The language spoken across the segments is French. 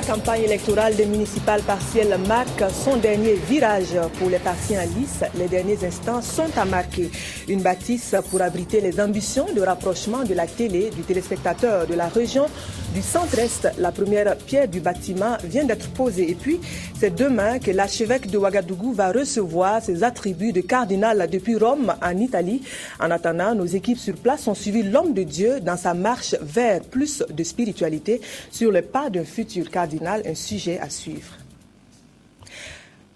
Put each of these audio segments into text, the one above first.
campagne électorale des municipales partielles marque son dernier virage. Pour les partis en lice, les derniers instants sont à marquer. Une bâtisse pour abriter les ambitions de rapprochement de la télé, du téléspectateur de la région, du centre-est. La première pierre du bâtiment vient d'être posée. Et puis, c'est demain que l'archevêque de Ouagadougou va recevoir ses attributs de cardinal depuis Rome, en Italie. En attendant, nos équipes sur place ont suivi l'homme de Dieu dans sa marche vers plus de spiritualité sur le pas d'un futur cardinal, un sujet à suivre.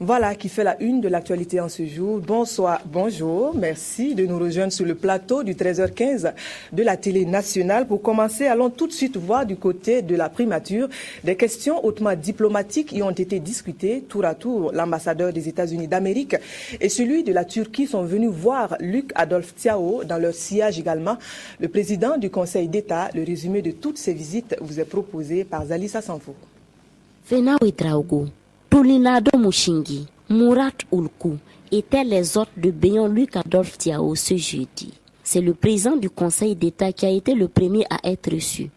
Voilà qui fait la une de l'actualité en ce jour. Bonsoir, bonjour, merci de nous rejoindre sur le plateau du 13h15 de la télé nationale. Pour commencer, allons tout de suite voir du côté de la primature. Des questions hautement diplomatiques y ont été discutées. Tour à tour, l'ambassadeur des États-Unis d'Amérique et celui de la Turquie sont venus voir Luc Adolphe Tiao dans leur sillage également. Le président du Conseil d'État, le résumé de toutes ces visites vous est proposé par Zalissa Sanfo. Tulinado Mushingi, Murat Ulku étaient les hôtes de Béon Luc Adolphe Tiao ce jeudi. C'est le président du Conseil d'État qui a été le premier à être reçu.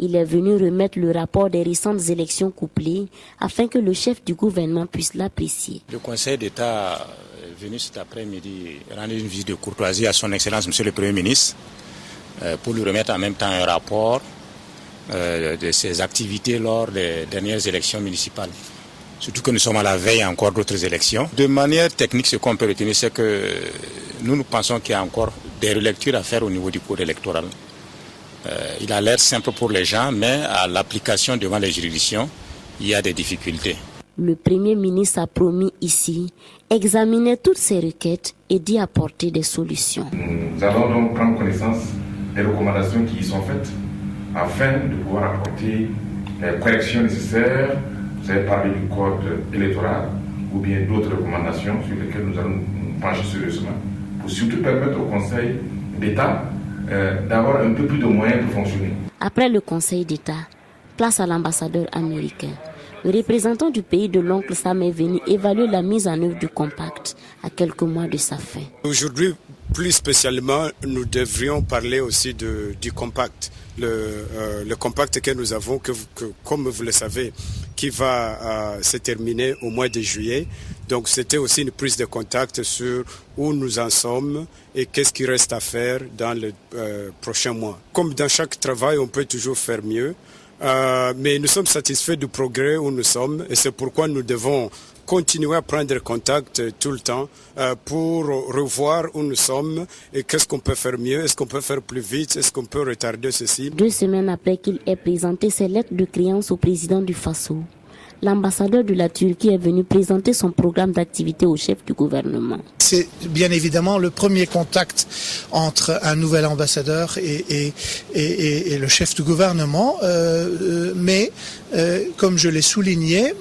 Il est venu remettre le rapport des récentes élections couplées afin que le chef du gouvernement puisse l'apprécier. Le Conseil d'État est venu cet après-midi rendre une visite de courtoisie à son Excellence Monsieur le Premier ministre pour lui remettre en même temps un rapport de ses activités lors des dernières élections municipales. Surtout que nous sommes à la veille encore d'autres élections. De manière technique, ce qu'on peut retenir, c'est que nous pensons qu'il y a encore des relectures à faire au niveau du code électoral. Il a l'air simple pour les gens, mais à l'application devant les juridictions, il y a des difficultés. Le Premier ministre a promis ici examiner toutes ces requêtes et d'y apporter des solutions. Nous allons donc prendre connaissance des recommandations qui y sont faites afin de pouvoir apporter les corrections nécessaires. Vous avez parlé du code électoral ou bien d'autres recommandations sur lesquelles nous allons nous pencher sérieusement pour surtout permettre au Conseil d'État d'avoir un peu plus de moyens pour fonctionner. Après le Conseil d'État, place à l'ambassadeur américain. Le représentant du pays de l'oncle Sam est venu évaluer la mise en œuvre du compact à quelques mois de sa fin. Aujourd'hui, plus spécialement, nous devrions parler aussi du compact. Le compact que nous avons, que comme vous le savez, qui va se terminer au mois de juillet. Donc c'était aussi une prise de contact sur où nous en sommes et qu'est-ce qui reste à faire dans les prochains mois. Comme dans chaque travail, on peut toujours faire mieux. Mais nous sommes satisfaits du progrès où nous sommes et c'est pourquoi nous devons continuer à prendre contact tout le temps pour revoir où nous sommes et qu'est-ce qu'on peut faire mieux, est-ce qu'on peut faire plus vite, est-ce qu'on peut retarder ceci. 2 semaines après qu'il ait présenté ses lettres de créance au président du Faso, l'ambassadeur de la Turquie est venu présenter son programme d'activité au chef du gouvernement. C'est bien évidemment le premier contact entre un nouvel ambassadeur et le chef du gouvernement, mais comme je l'ai souligné,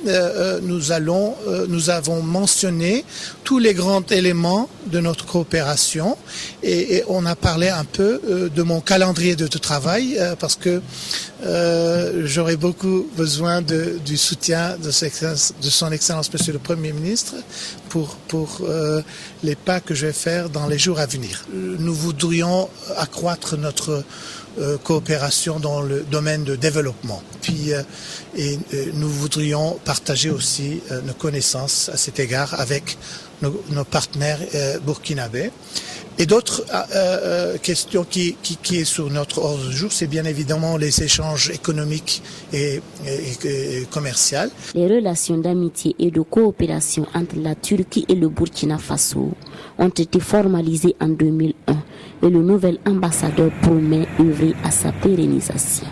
nous avons mentionné tous les grands éléments de notre coopération et on a parlé un peu de mon calendrier de travail parce que j'aurais beaucoup besoin du soutien de son Excellence Monsieur le Premier ministre pour les pas que je vais faire dans les jours à venir. Nous voudrions accroître notre coopération dans le domaine de développement. Puis, nous voudrions partager aussi nos connaissances à cet égard avec nos partenaires burkinabés. Et d'autres questions qui est sur notre ordre du jour, c'est bien évidemment les échanges économiques et commerciaux. Les relations d'amitié et de coopération entre la Turquie et le Burkina Faso ont été formalisées en 2001 et le nouvel ambassadeur promet œuvrer à sa pérennisation.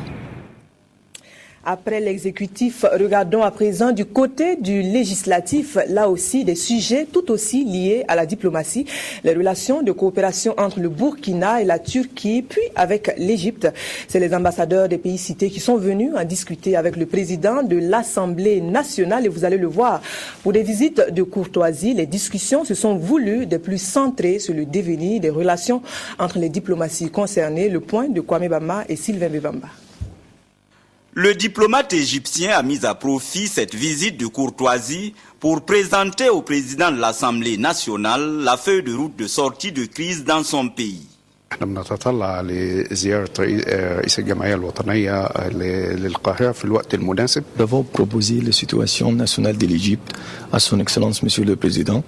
Après l'exécutif, regardons à présent du côté du législatif, là aussi des sujets tout aussi liés à la diplomatie, les relations de coopération entre le Burkina et la Turquie, puis avec l'Égypte. C'est les ambassadeurs des pays cités qui sont venus en discuter avec le président de l'Assemblée nationale et vous allez le voir. Pour des visites de courtoisie, les discussions se sont voulues des plus centrées sur le devenir des relations entre les diplomaties concernées. Le point de Kwame Bama et Sylvain Bebamba. Le diplomate égyptien a mis à profit cette visite de courtoisie pour présenter au président de l'Assemblée nationale la feuille de route de sortie de crise dans son pays. احنا بنتطلع لزيارة رئيس الجمعية الوطنية للقاهرة في الوقت المناسب. Nous avons proposé la situation nationale de l'Égypte à son Excellence Monsieur le Président.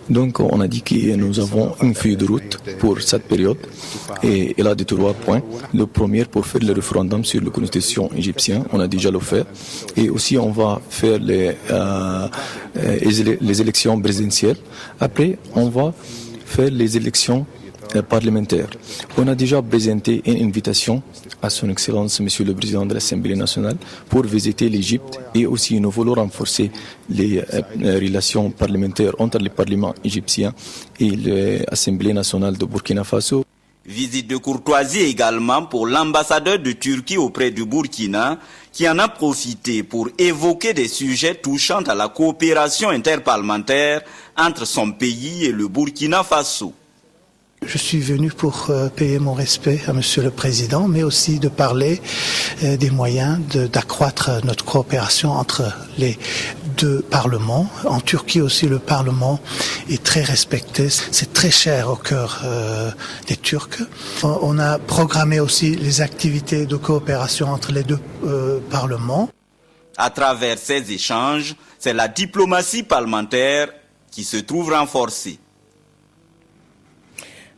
Donc on a dit que nous avons une feuille de route pour cette période et elle a des 3 points. Le premier pour faire le référendum sur la constitution égyptienne, on a déjà le fait. Et aussi on va faire les élections présidentielles. Après on va faire les élections parlementaires. On a déjà présenté une invitation à son Excellence Monsieur le Président de l'Assemblée nationale pour visiter l'Égypte et aussi nous voulons renforcer les relations parlementaires entre le Parlement égyptien et l'Assemblée nationale de Burkina Faso. Visite de courtoisie également pour l'ambassadeur de Turquie auprès du Burkina qui en a profité pour évoquer des sujets touchant à la coopération interparlementaire entre son pays et le Burkina Faso. Je suis venu pour payer mon respect à Monsieur le Président, mais aussi de parler des moyens d'accroître notre coopération entre les 2 parlements. En Turquie aussi, le Parlement est très respecté. C'est très cher au cœur des Turcs. On a programmé aussi les activités de coopération entre les 2 parlements. À travers ces échanges, c'est la diplomatie parlementaire qui se trouve renforcée.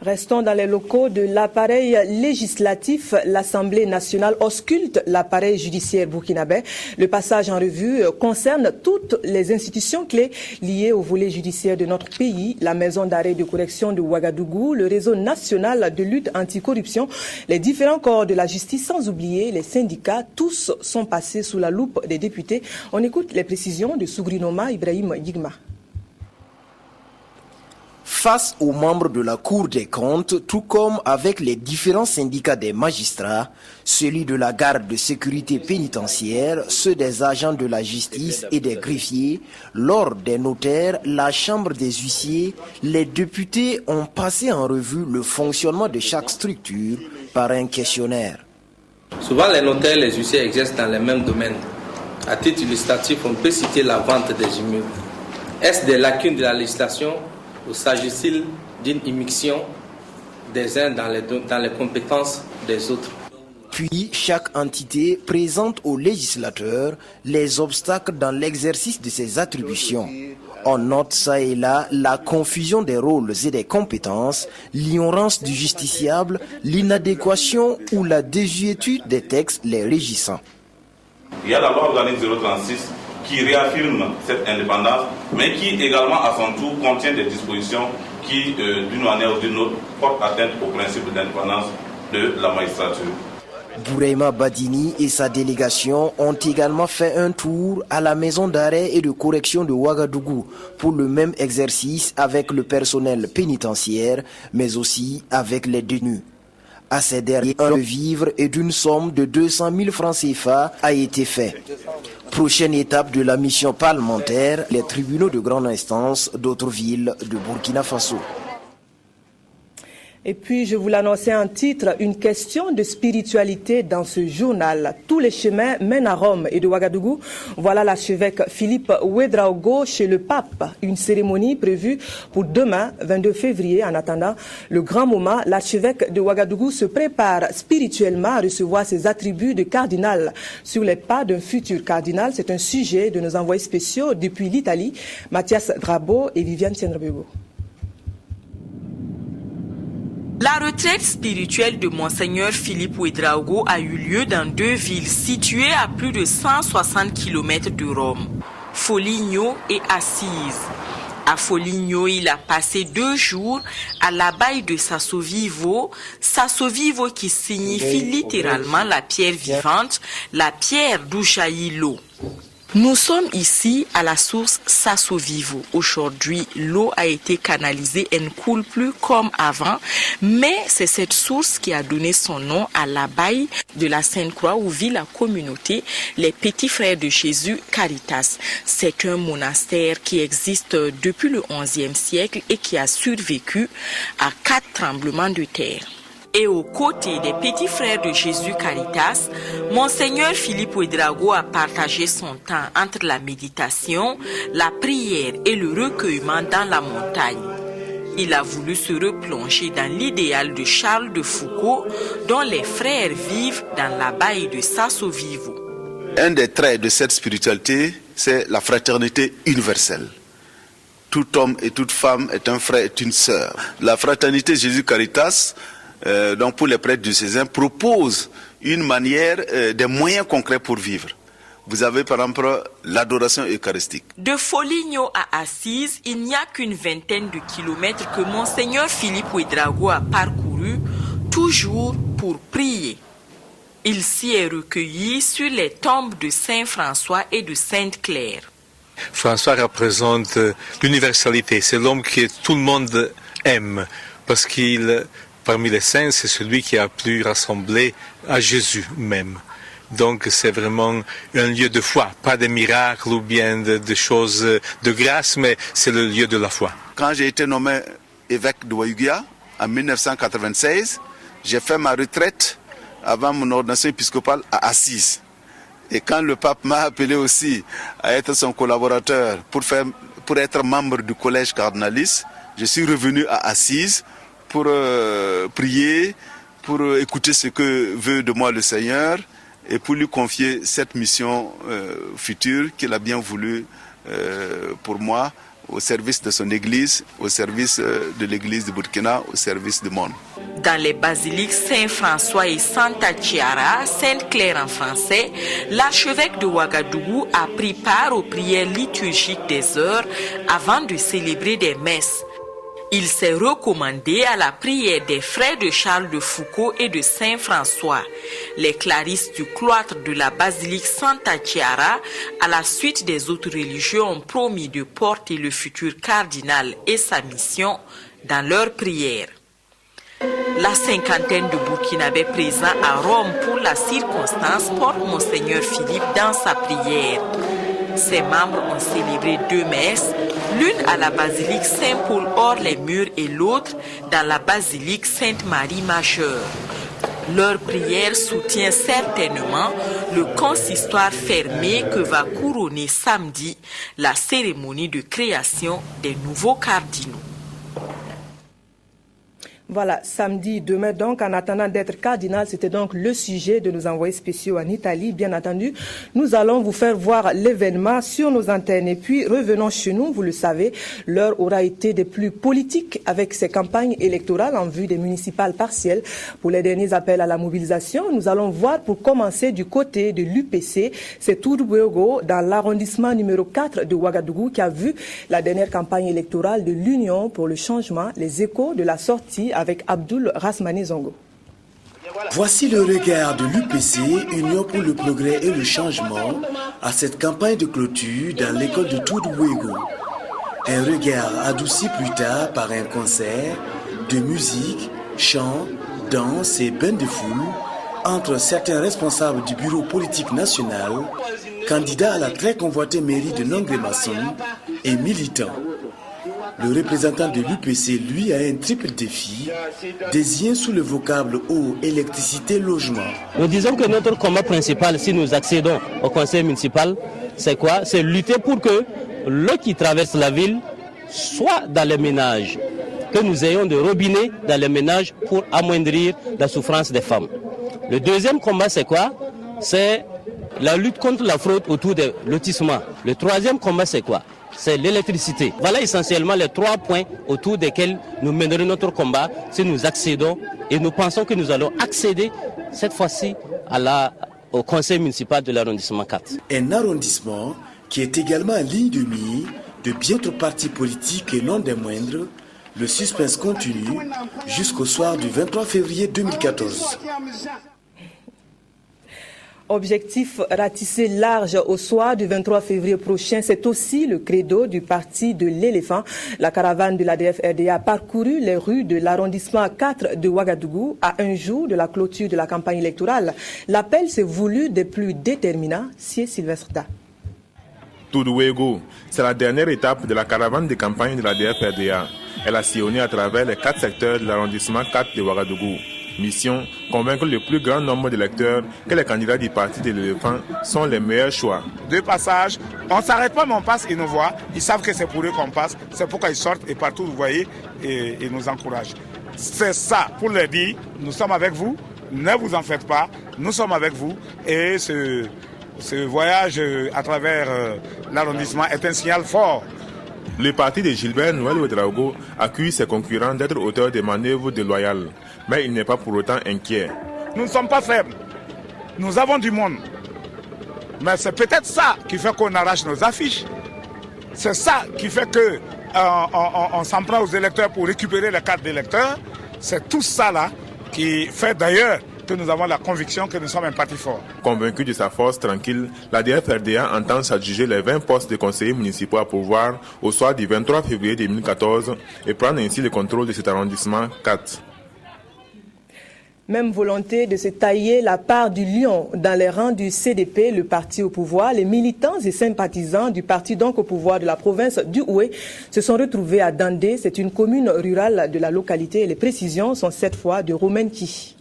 Restons dans les locaux de l'appareil législatif. L'Assemblée nationale ausculte l'appareil judiciaire burkinabé. Le passage en revue concerne toutes les institutions clés liées au volet judiciaire de notre pays, la maison d'arrêt de correction de Ouagadougou, le réseau national de lutte anticorruption, les différents corps de la justice, sans oublier les syndicats. Tous sont passés sous la loupe des députés. On écoute les précisions de Sougrinoma Ibrahim Yigma. Face aux membres de la Cour des comptes, tout comme avec les différents syndicats des magistrats, celui de la garde de sécurité pénitentiaire, ceux des agents de la justice et des greffiers, l'ordre des notaires, la chambre des huissiers, les députés ont passé en revue le fonctionnement de chaque structure par un questionnaire. Souvent les notaires et les huissiers exercent dans les mêmes domaines. À titre illustratif, on peut citer la vente des immeubles. Est-ce des lacunes de la législation ou s'agit-il d'une immixtion des uns dans les compétences des autres? Puis, chaque entité présente au législateur les obstacles dans l'exercice de ses attributions. On note ça et là la confusion des rôles et des compétences, l'ignorance du justiciable, l'inadéquation ou la désuétude des textes les régissant. Il y a la loi organique 036 qui réaffirme cette indépendance, mais qui également à son tour contient des dispositions qui, d'une manière ou d'une autre, portent atteinte au principe d'indépendance de la magistrature. Bourema Badini et sa délégation ont également fait un tour à la maison d'arrêt et de correction de Ouagadougou pour le même exercice avec le personnel pénitentiaire, mais aussi avec les détenus. À ces derniers, un vivre et d'une somme de 200 000 francs CFA a été fait. Prochaine étape de la mission parlementaire, les tribunaux de grande instance d'autres villes de Burkina Faso. Et puis, je vous l'annonçais en titre, une question de spiritualité dans ce journal. Tous les chemins mènent à Rome et de Ouagadougou. Voilà l'archevêque Philippe Ouedraogo chez le pape. Une cérémonie prévue pour demain, 22 février. En attendant le grand moment, l'archevêque de Ouagadougou se prépare spirituellement à recevoir ses attributs de cardinal. Sur les pas d'un futur cardinal, c'est un sujet de nos envoyés spéciaux depuis l'Italie, Mathias Drabo et Viviane Tiendrebego. La retraite spirituelle de Monseigneur Philippe Ouedraogo a eu lieu dans 2 villes situées à plus de 160 km de Rome, Foligno et Assise. À Foligno, il a passé 2 jours à l'abbaye de Sassovivo qui signifie littéralement la pierre vivante, la pierre d'où jaillit l'eau. Nous sommes ici à la source Sassovivo. Aujourd'hui, l'eau a été canalisée, elle ne coule plus comme avant, mais c'est cette source qui a donné son nom à l'abbaye de la Sainte-Croix où vit la communauté, les Petits Frères de Jésus Caritas. C'est un monastère qui existe depuis le XIe siècle et qui a survécu à 4 tremblements de terre. Et aux côtés des Petits Frères de Jésus Caritas, Monseigneur Philippe Ouedraogo a partagé son temps entre la méditation, la prière et le recueillement dans la montagne. Il a voulu se replonger dans l'idéal de Charles de Foucault, dont les frères vivent dans l'abbaye de Sassovivo. Un des traits de cette spiritualité, c'est la fraternité universelle. Tout homme et toute femme est un frère et une sœur. La fraternité Jésus Caritas, donc pour les prêtres diocésains, propose une manière, des moyens concrets pour vivre. Vous avez par exemple l'adoration eucharistique. De Foligno à Assise, il n'y a qu'une vingtaine de kilomètres que Monseigneur Philippe Ouédraogo a parcouru, toujours pour prier. Il s'y est recueilli sur les tombes de Saint François et de Sainte Claire. François représente l'universalité, c'est l'homme que tout le monde aime, parce qu'il, parmi les saints, c'est celui qui a pu rassembler à Jésus même. Donc c'est vraiment un lieu de foi, pas de miracles ou bien de choses de grâce, mais c'est le lieu de la foi. Quand j'ai été nommé évêque de Ouayouguia en 1996, j'ai fait ma retraite avant mon ordination épiscopale à Assise. Et quand le pape m'a appelé aussi à être son collaborateur pour être membre du collège cardinaliste, je suis revenu à Assise pour prier, pour écouter ce que veut de moi le Seigneur et pour lui confier cette mission future qu'il a bien voulu pour moi, au service de son église, au service de l'église de Burkina, au service du monde. Dans les basiliques Saint-François et Santa Chiara, Sainte-Claire en français, l'archevêque de Ouagadougou a pris part aux prières liturgiques des heures avant de célébrer des messes. Il s'est recommandé à la prière des frères de Charles de Foucault et de Saint-François. Les clarisses du cloître de la basilique Santa Chiara, à la suite des autres religieux, ont promis de porter le futur cardinal et sa mission dans leurs prières. La cinquantaine de Burkinabés présents à Rome pour la circonstance porte Monseigneur Philippe dans sa prière. Ses membres ont célébré 2 messes, l'une à la basilique Saint-Paul hors les murs et l'autre dans la basilique Sainte-Marie Majeure. Leur prière soutient certainement le consistoire fermé que va couronner samedi la cérémonie de création des nouveaux cardinaux. Voilà, samedi, demain donc, en attendant d'être cardinal, c'était donc le sujet de nos envoyés spéciaux en Italie. Bien entendu, nous allons vous faire voir l'événement sur nos antennes. Et puis, revenons chez nous, vous le savez, l'heure aura été des plus politiques avec ces campagnes électorales en vue des municipales partielles. Pour les derniers appels à la mobilisation, nous allons voir pour commencer du côté de l'UPC, c'est Toudouégo dans l'arrondissement numéro 4 de Ouagadougou qui a vu la dernière campagne électorale de l'Union pour le changement, les échos de la sortie avec Abdoul Rasmani Zongo. Voici le regard de l'UPC, Union pour le progrès et le changement, à cette campagne de clôture dans l'école de Toudouégo. Un regard adouci plus tard par un concert de musique, chant, danse et bain de foule entre certains responsables du bureau politique national, candidats à la très convoitée mairie de Nongré-Masson et militants. Le représentant de l'UPC, lui, a un triple défi, désigné sous le vocable eau, électricité, logement. Nous disons que notre combat principal, si nous accédons au conseil municipal, c'est quoi? C'est lutter pour que l'eau qui traverse la ville soit dans les ménages, que nous ayons des robinets dans les ménages pour amoindrir la souffrance des femmes. Le deuxième combat, c'est quoi? C'est la lutte contre la fraude autour des lotissements. Le troisième combat, c'est quoi? C'est l'électricité. Voilà essentiellement les 3 points autour desquels nous mènerons notre combat si nous accédons et nous pensons que nous allons accéder cette fois-ci au conseil municipal de l'arrondissement 4. Un arrondissement qui est également en ligne de mire de bien trop partis politiques et non des moindres. Le suspense continue jusqu'au soir du 23 février 2014. Objectif ratisser large au soir du 23 février prochain, c'est aussi le credo du parti de l'éléphant. La caravane de l'ADF-RDA a parcouru les rues de l'arrondissement 4 de Ouagadougou à un jour de la clôture de la campagne électorale. L'appel s'est voulu des plus déterminants, c'est Sylvestre Da. Toudouégo, c'est la dernière étape de la caravane de campagne de l'ADF-RDA. Elle a sillonné à travers les 4 secteurs de l'arrondissement 4 de Ouagadougou. Mission, convaincre le plus grand nombre d'électeurs que les candidats du parti de l'éléphant sont les meilleurs choix. De passage, on ne s'arrête pas mais on passe, ils nous voient, ils savent que c'est pour eux qu'on passe, c'est pourquoi ils sortent et partout vous voyez, et ils nous encouragent. C'est ça, pour leur dire, nous sommes avec vous, ne vous en faites pas, nous sommes avec vous et ce voyage à travers l'arrondissement est un signal fort. Le parti de Gilbert Noël Ouédraogo accuse ses concurrents d'être auteurs de manœuvres déloyales, mais il n'est pas pour autant inquiet. Nous ne sommes pas faibles, nous avons du monde, mais c'est peut-être ça qui fait qu'on arrache nos affiches, c'est ça qui fait que on s'en prend aux électeurs pour récupérer les cartes d'électeurs, c'est tout ça là qui fait d'ailleurs que nous avons la conviction que nous sommes un parti fort. Convaincu de sa force tranquille, l'ADF-RDA entend s'adjuger les 20 postes de conseillers municipaux à pourvoir au soir du 23 février 2014 et prendre ainsi le contrôle de cet arrondissement 4. Même volonté de se tailler la part du lion dans les rangs du CDP, le parti au pouvoir. Les militants et sympathisants du parti donc au pouvoir de la province du Houé se sont retrouvés à Dandé. C'est une commune rurale de la localité. Les précisions sont cette fois de Romainki.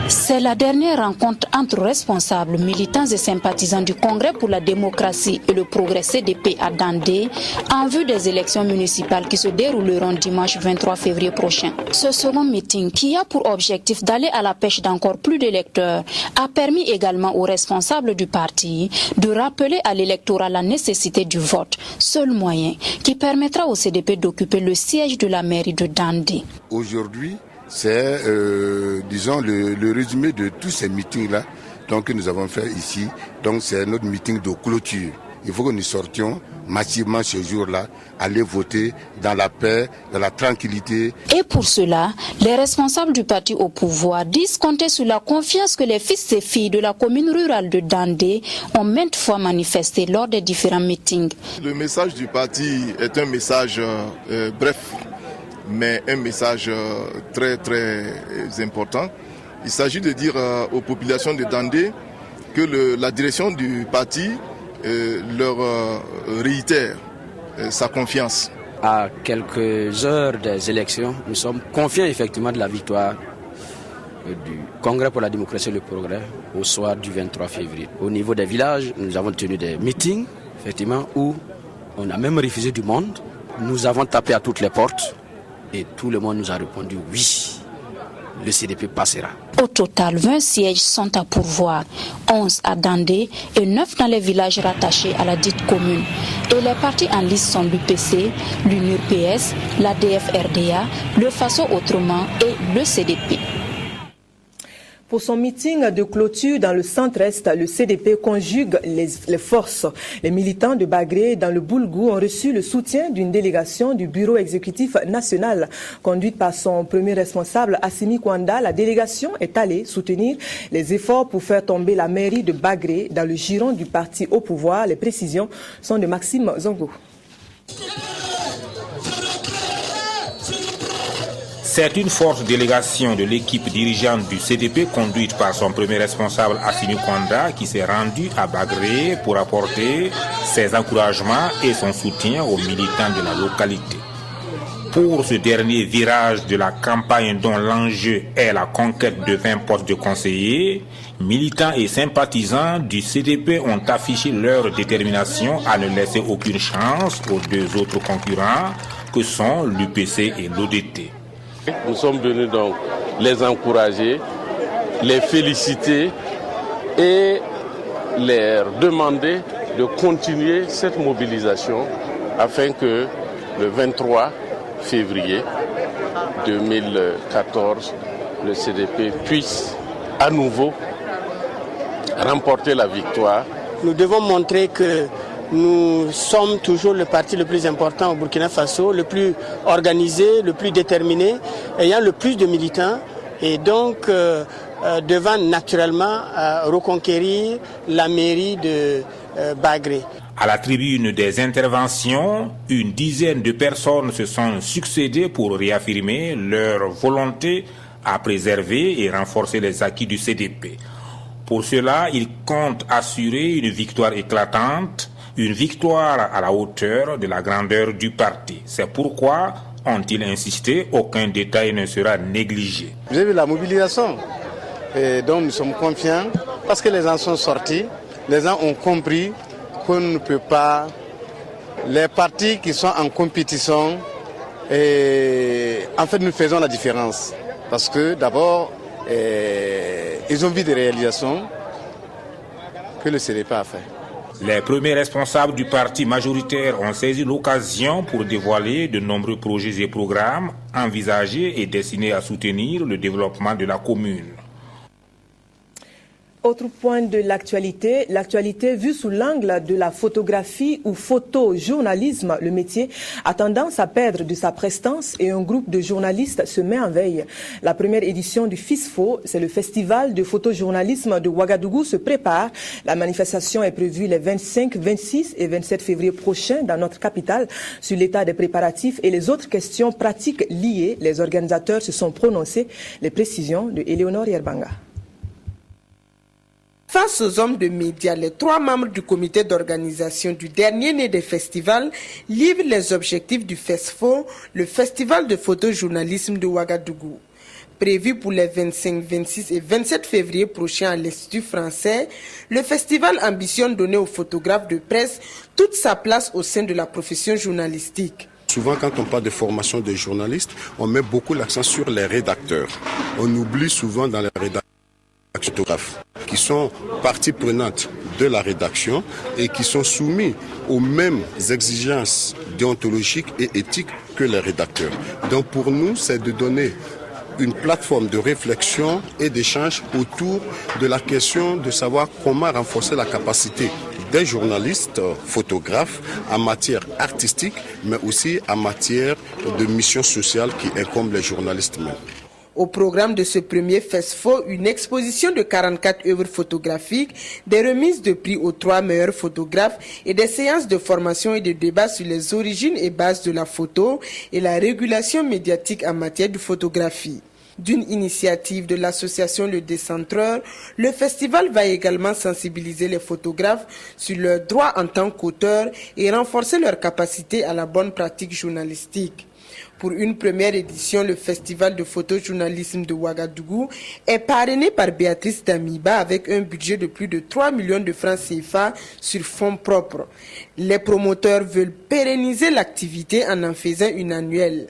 C'est la dernière rencontre entre responsables, militants et sympathisants du Congrès pour la démocratie et le progrès CDP à Dandé en vue des élections municipales qui se dérouleront dimanche 23 février prochain. Ce second meeting, qui a pour objectif d'aller à la pêche d'encore plus d'électeurs, a permis également aux responsables du parti de rappeler à l'électorat la nécessité du vote, seul moyen qui permettra au CDP d'occuper le siège de la mairie de Dandé. Aujourd'hui, c'est, disons, le résumé de tous ces meetings-là que nous avons fait ici. Donc, c'est notre meeting de clôture. Il faut que nous sortions massivement ce jour-là, aller voter dans la paix, dans la tranquillité. Et pour cela, les responsables du parti au pouvoir disent compter sur la confiance que les fils et filles de la commune rurale de Dandé ont maintes fois manifesté lors des différents meetings. Le message du parti est un message bref, mais un message très très important. Il s'agit de dire aux populations de Dandé que la direction du parti leur réitère sa confiance. À quelques heures des élections, nous sommes confiants effectivement de la victoire du Congrès pour la démocratie et le progrès au soir du 23 février. Au niveau des villages, nous avons tenu des meetings, effectivement, où on a même refusé du monde. Nous avons tapé à toutes les portes. Et tout le monde nous a répondu oui, le CDP passera. Au total, 20 sièges sont à pourvoir, 11 à Dandé et 9 dans les villages rattachés à la dite commune. Et les partis en lice sont l'UPC, l'UNUR-PS, l'ADF-RDA, le FASO Autrement et le CDP. Pour son meeting de clôture dans le centre-est, le CDP conjugue les forces. Les militants de Bagré dans le Boulgou ont reçu le soutien d'une délégation du Bureau exécutif national. Conduite par son premier responsable, Assimi Kwanda, la délégation est allée soutenir les efforts pour faire tomber la mairie de Bagré dans le giron du parti au pouvoir. Les précisions sont de Maxime Zongo. C'est une forte délégation de l'équipe dirigeante du CDP conduite par son premier responsable Assimi Kwanda qui s'est rendu à Bagré pour apporter ses encouragements et son soutien aux militants de la localité. Pour ce dernier virage de la campagne dont l'enjeu est la conquête de 20 postes de conseillers, militants et sympathisants du CDP ont affiché leur détermination à ne laisser aucune chance aux deux autres concurrents que sont l'UPC et l'ODT. Nous sommes venus donc les encourager, les féliciter et leur demander de continuer cette mobilisation afin que le 23 février 2014, le CDP puisse à nouveau remporter la victoire. Nous devons montrer que nous sommes toujours le parti le plus important au Burkina Faso, le plus organisé, le plus déterminé, ayant le plus de militants et donc devant naturellement reconquérir la mairie de Bagré. À la tribune des interventions, une dizaine de personnes se sont succédées pour réaffirmer leur volonté à préserver et renforcer les acquis du CDP. Pour cela, ils comptent assurer une victoire éclatante, une victoire à la hauteur de la grandeur du parti. C'est pourquoi Ont-ils insisté, aucun détail ne sera négligé. J'ai vu la mobilisation, et donc nous sommes confiants parce que les gens sont sortis, les gens ont compris qu'on ne peut pas, les partis qui sont en compétition, et en fait nous faisons la différence parce que d'abord ils ont vu des réalisations que le CDP a fait. Les premiers responsables du parti majoritaire ont saisi l'occasion pour dévoiler de nombreux projets et programmes envisagés et destinés à soutenir le développement de la commune. Autre point de l'actualité vue sous l'angle de la photographie ou photojournalisme, le métier a tendance à perdre de sa prestance et un groupe de journalistes se met en veille. La première édition du FISPHO, c'est le festival de photojournalisme de Ouagadougou, se prépare. La manifestation est prévue les 25, 26 et 27 février prochains dans notre capitale. Sur l'état des préparatifs et les autres questions pratiques liées, les organisateurs se sont prononcés. Les précisions de Éléonore Yerbanga. Face aux hommes de médias, les 3 membres du comité d'organisation du dernier né des festivals livrent les objectifs du FESFO, le festival de photojournalisme de Ouagadougou. Prévu pour les 25, 26 et 27 février prochains à l'Institut français, le festival ambitionne donner aux photographes de presse toute sa place au sein de la profession journalistique. Souvent, quand on parle de formation des journalistes, on met beaucoup l'accent sur les rédacteurs. On oublie souvent dans les rédacteurs photographes qui sont partie prenante de la rédaction et qui sont soumis aux mêmes exigences déontologiques et éthiques que les rédacteurs. Donc pour nous, c'est de donner une plateforme de réflexion et d'échange autour de la question de savoir comment renforcer la capacité des journalistes photographes en matière artistique, mais aussi en matière de mission sociale qui incombe les journalistes même. Au programme de ce premier FESFO, une exposition de 44 œuvres photographiques, des remises de prix aux 3 meilleurs photographes et des séances de formation et de débat sur les origines et bases de la photo et la régulation médiatique en matière de photographie. D'une initiative de l'association Le Décentreur, le festival va également sensibiliser les photographes sur leurs droits en tant qu'auteurs et renforcer leur capacité à la bonne pratique journalistique. Pour une première édition, le festival de photojournalisme de Ouagadougou est parrainé par Béatrice Damiba avec un budget de plus de 3 millions de francs CFA sur fonds propres. Les promoteurs veulent pérenniser l'activité en faisant une annuelle.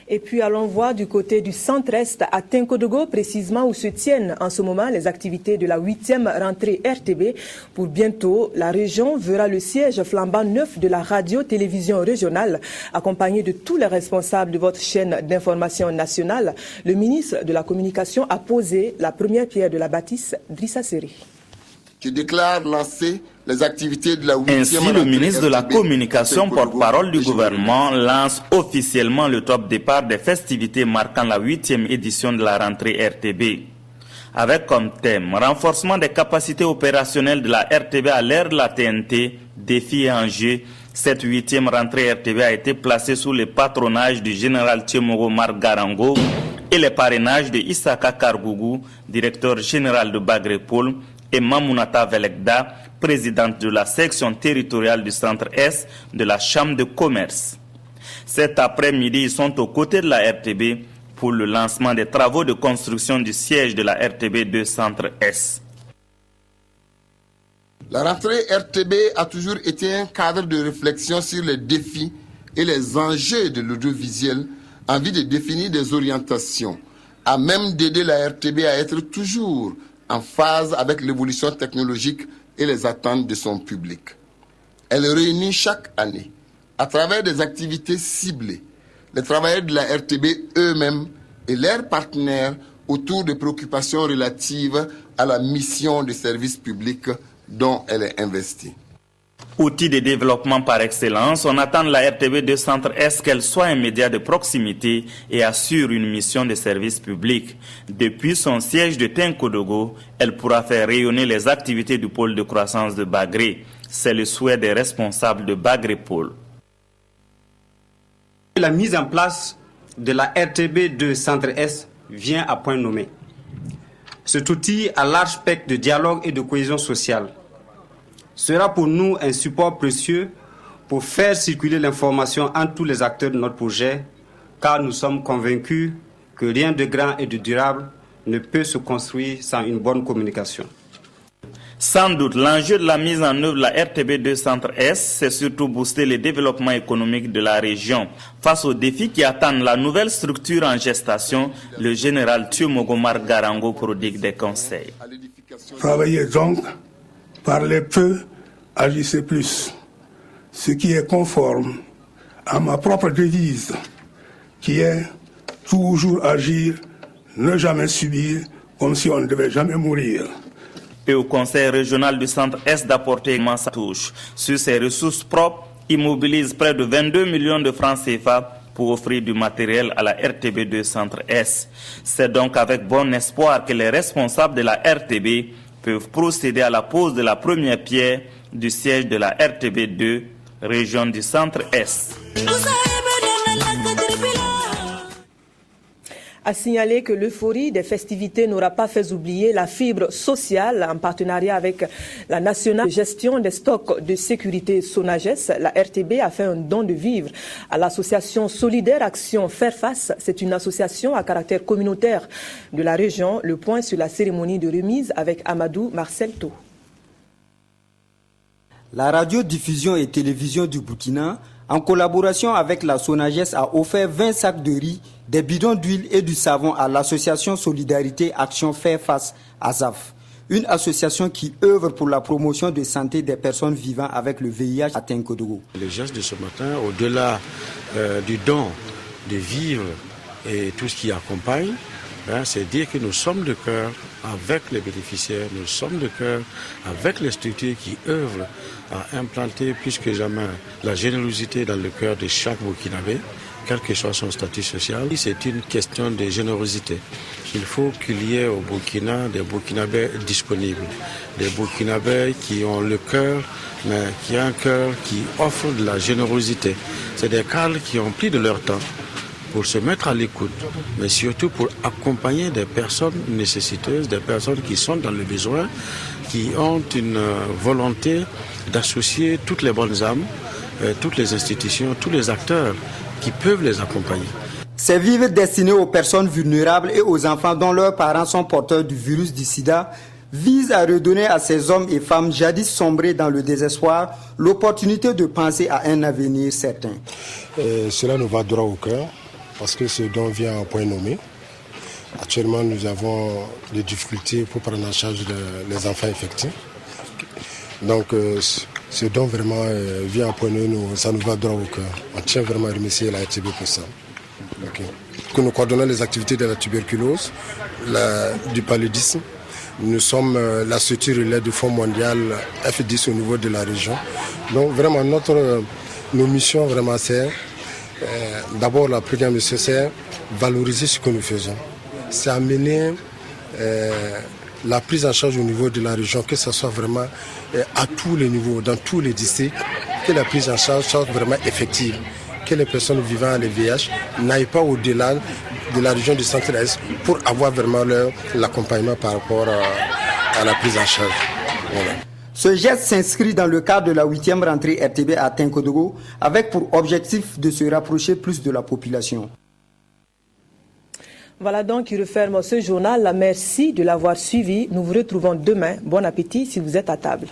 Et puis allons voir du côté du centre-est à Tinkodogo, précisément où se tiennent en ce moment les activités de la 8e rentrée RTB. Pour bientôt, la région verra le siège flambant neuf de la radio-télévision régionale, accompagné de tous les responsables de votre chaîne d'information nationale. Le ministre de la Communication a posé la première pierre de la bâtisse, Drissa Seri. Je déclare lancer les activités de la 8e Ainsi, le ministre de la Communication, porte-parole du gouvernement, lance officiellement le top départ des festivités marquant la 8e édition de la rentrée RTB. Avec comme thème « Renforcement des capacités opérationnelles de la RTB à l'ère de la TNT, défis et enjeux », cette 8e rentrée RTB a été placée sous le patronage du général Tchemogo Margarango et les parrainages de Isaka Kargougou, directeur général de Bagrépol, et Mamounata Velekda, présidente de la section territoriale du Centre-Est de la Chambre de commerce. Cet après-midi, ils sont aux côtés de la RTB pour le lancement des travaux de construction du siège de la RTB de Centre-Est. La rentrée RTB a toujours été un cadre de réflexion sur les défis et les enjeux de l'audiovisuel en vue de définir des orientations, à même d'aider la RTB à être toujours en phase avec l'évolution technologique et les attentes de son public. Elle réunit chaque année, à travers des activités ciblées, les travailleurs de la RTB eux-mêmes et leurs partenaires autour de préoccupations relatives à la mission de service public dont elle est investie. Outil de développement par excellence, on attend de la RTB de Centre-Est qu'elle soit un média de proximité et assure une mission de service public. Depuis son siège de Tinkodogo, elle pourra faire rayonner les activités du pôle de croissance de Bagré. C'est le souhait des responsables de Bagrépol. La mise en place de la RTB de Centre-Est vient à point nommé. Cet outil à large spectre de dialogue et de cohésion sociale sera pour nous un support précieux pour faire circuler l'information entre tous les acteurs de notre projet, car nous sommes convaincus que rien de grand et de durable ne peut se construire sans une bonne communication. Sans doute, l'enjeu de la mise en œuvre de la RTB2 Centre-Est, c'est surtout booster le développement économique de la région. Face aux défis qui attendent la nouvelle structure en gestation, le général Thieu-Mogomar Garango prodigue des conseils. Travaillez donc, parlez peu, agissez plus. Ce qui est conforme à ma propre devise, qui est toujours agir, ne jamais subir, comme si on ne devait jamais mourir. Et au Conseil régional du Centre-Est d'apporter sa touche. Sur ses ressources propres, il mobilise près de 22 millions de francs CFA pour offrir du matériel à la RTB2 Centre-Est. C'est donc avec bon espoir que les responsables de la RTB peuvent procéder à la pose de la première pierre du siège de la RTB2, région du Centre-Est. A signaler que l'euphorie des festivités n'aura pas fait oublier la fibre sociale en partenariat avec la Nationale de gestion des stocks de sécurité Sonages. La RTB a fait un don de vivres à l'association Solidaire Action Faire Face. C'est une association à caractère communautaire de la région. Le point sur la cérémonie de remise avec Amadou Marcelto. La radiodiffusion et télévision du Burkina, en collaboration avec la Sonages, a offert 20 sacs de riz, des bidons d'huile et du savon à l'association Solidarité Action Faire Face, ASAF, une association qui œuvre pour la promotion de santé des personnes vivant avec le VIH à Tinkodougou. Le geste de ce matin, au-delà du don de vivres et tout ce qui accompagne, c'est dire que nous sommes de cœur avec les bénéficiaires, nous sommes de cœur avec les structures qui œuvrent à implanter plus que jamais la générosité dans le cœur de chaque Burkinabé, quel que soit son statut social. C'est une question de générosité. Il faut qu'il y ait au Burkina des Burkinabés disponibles, des Burkinabés qui ont le cœur, mais qui ont un cœur qui offre de la générosité. C'est des cadres qui ont pris de leur temps pour se mettre à l'écoute, mais surtout pour accompagner des personnes nécessiteuses, des personnes qui sont dans le besoin, qui ont une volonté d'associer toutes les bonnes âmes, toutes les institutions, tous les acteurs qui peuvent les accompagner. Ces vivres destinés aux personnes vulnérables et aux enfants dont leurs parents sont porteurs du virus du sida visent à redonner à ces hommes et femmes jadis sombrés dans le désespoir l'opportunité de penser à un avenir certain. Cela nous va droit au cœur parce que ce don vient en point nommé. Actuellement, nous avons des difficultés pour prendre en charge les enfants infectés. Donc, ce don vraiment vient en point nommé, ça nous va droit au cœur. On tient vraiment à remercier la RTB pour ça. Okay. Que nous coordonnons les activités de la tuberculose, du paludisme. Nous sommes la structure relais du Fonds mondial F10 au niveau de la région. Donc, vraiment, nos missions, vraiment, c'est d'abord la première mission, c'est valoriser ce que nous faisons. C'est amener la prise en charge au niveau de la région, que ce soit vraiment à tous les niveaux, dans tous les districts, que la prise en charge soit vraiment effective, que les personnes vivant à VIH n'aillent pas au-delà de la région du Centre-Est pour avoir vraiment l'accompagnement par rapport à la prise en charge. Voilà. Ce geste s'inscrit dans le cadre de la 8e rentrée RTB à Tinkodougou, avec pour objectif de se rapprocher plus de la population. Voilà donc qui referme ce journal. Merci de l'avoir suivi. Nous vous retrouvons demain. Bon appétit si vous êtes à table.